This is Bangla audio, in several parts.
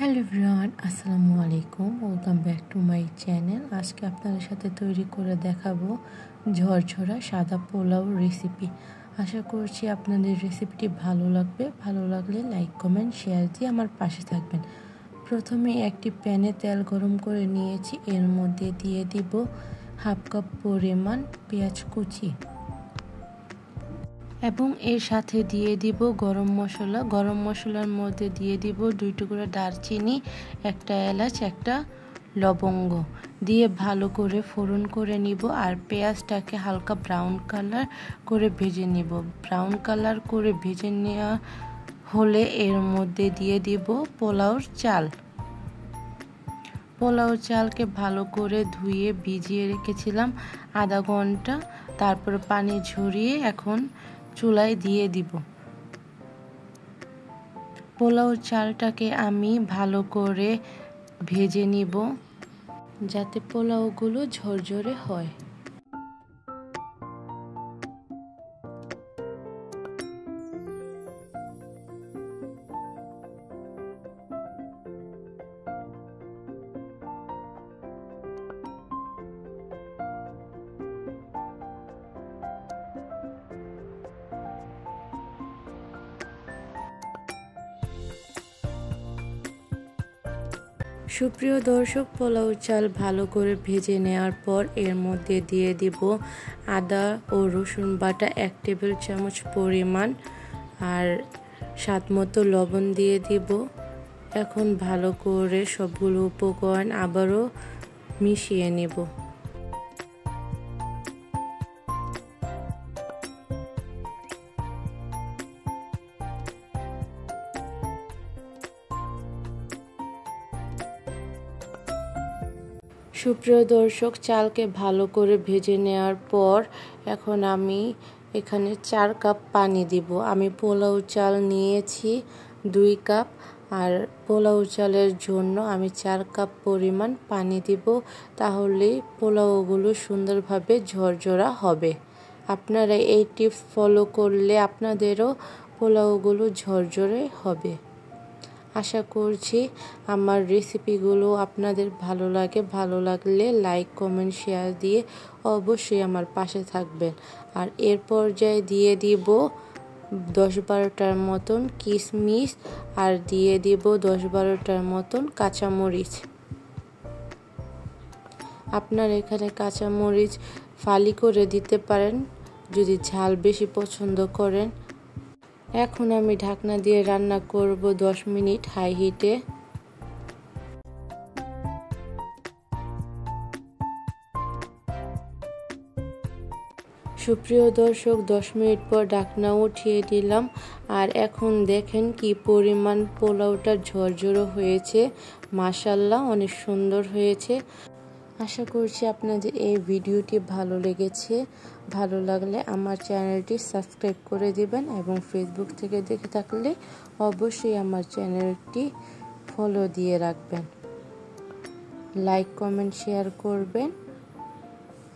হ্যালো এভরিওয়ান, আসসালামু আলাইকুম। Welcome back to my channel. আজকে আপনাদের সাথে তৈরি করে দেখাবো ঝরঝরা সাদা পোলাও রেসিপি। আশা করছি আপনাদের রেসিপিটি ভালো লাগবে। ভালো লাগলে লাইক, কমেন্ট, শেয়ার দিয়ে আমার পাশে থাকবেন। প্রথমে একটি প্যানে তেল গরম করে নিয়েছি। এর মধ্যে দিয়ে দিব হাফ কাপ পরিমাণ পেঁয়াজ কুচি এবং এর সাথে দিয়ে দিব গরম মশলা। গরম মশলার মধ্যে দিয়ে দিব 2 টুকরা দারচিনি, একটা এলাচ, একটা লবঙ্গ দিয়ে ভালো করে ফোড়ন করে নিব। আর পেঁয়াজটাকে হালকা ব্রাউন কালার করে ভেজে নিব। ব্রাউন কালার করে ভেজে নেওয়া হলে এর মধ্যে দিয়ে দিব পোলাওর চাল। পোলাও চালকে ভালো করে ধুয়ে ভিজিয়ে রেখেছিলাম আধা ঘন্টা। তারপর পানি ঝরিয়ে এখন চুলায় দিয়ে দিব। পোলাও চালটাকে আমি ভালো করে ভেজে নিব যাতে পোলাওগুলো ঝরঝরে হয়। সুপ্রিয় দর্শক, পোলাও চাল ভালো করে ভেজে নেওয়ার পর এর মধ্যে দিয়ে দিব আদা ও রসুন বাটা 1 টেবিল চামচ পরিমাণ, আর স্বাদ মতো লবণ দিয়ে দিব। এখন ভালো করে সবগুলো উপকরণ আবারও মিশিয়ে নেব। সুপ্রিয় দর্শক, চালকে ভালো করে ভেজে নেওয়ার পর এখন আমি এখানে 4 কাপ পানি দিব। আমি পোলাও চাল নিয়েছি 2 কাপ, আর পোলাও চালের জন্য আমি 4 কাপ পরিমাণ পানি দিব। তাহলে পোলাওগুলো সুন্দরভাবে ঝরঝরা হবে। আপনারা এই টিপস ফলো করলে আপনাদেরও পোলাওগুলো ঝরঝরে হবে। আশা করছি আমার রেসিপিগুলো আপনাদের ভালো লাগে। ভালো লাগলে লাইক, কমেন্ট, শেয়ার দিয়ে অবশ্যই আমার পাশে থাকবেন। আর এর পর্যায়ে দিয়ে দিব 10-12টার মতন কিশমিশ, আর দিয়ে দিব 10-12টার মতন কাঁচামরিচ। আপনার এখানে কাঁচামরিচ ফালি করে দিতে পারেন যদি ঝাল বেশি পছন্দ করেন। এখন আমি ঢাকনা দিয়ে রান্না করব 10 মিনিট হাই হিটে। সুপ্রিয় দর্শক, 10 মিনিট পর ঢাকনা উঠিয়ে দিলাম। আর এখন দেখেন কি পরিমাণ পোলাওটা ঝরঝরে হয়েছে। মাশাআল্লাহ, অনেক সুন্দর হয়েছে। আশা করছি আপনাদের এই ভিডিওটি ভালো লেগেছে। ভালো লাগলে আমার চ্যানেলটি সাবস্ক্রাইব করে দিবেন এবং ফেসবুক থেকে দেখে থাকলে অবশ্যই আমার চ্যানেলটি ফলো দিয়ে রাখবেন। লাইক, কমেন্ট, শেয়ার করবেন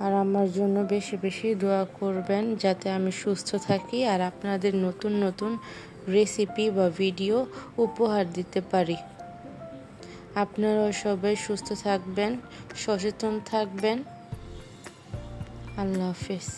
আর আমার জন্য বেশি বেশি দোয়া করবেন যাতে আমি সুস্থ থাকি আর আপনাদের নতুন নতুন রেসিপি বা ভিডিও উপহার দিতে পারি। আপনারাও সবাই সুস্থ থাকবেন, সচেতন থাকবেন। আল্লাহ হাফেজ।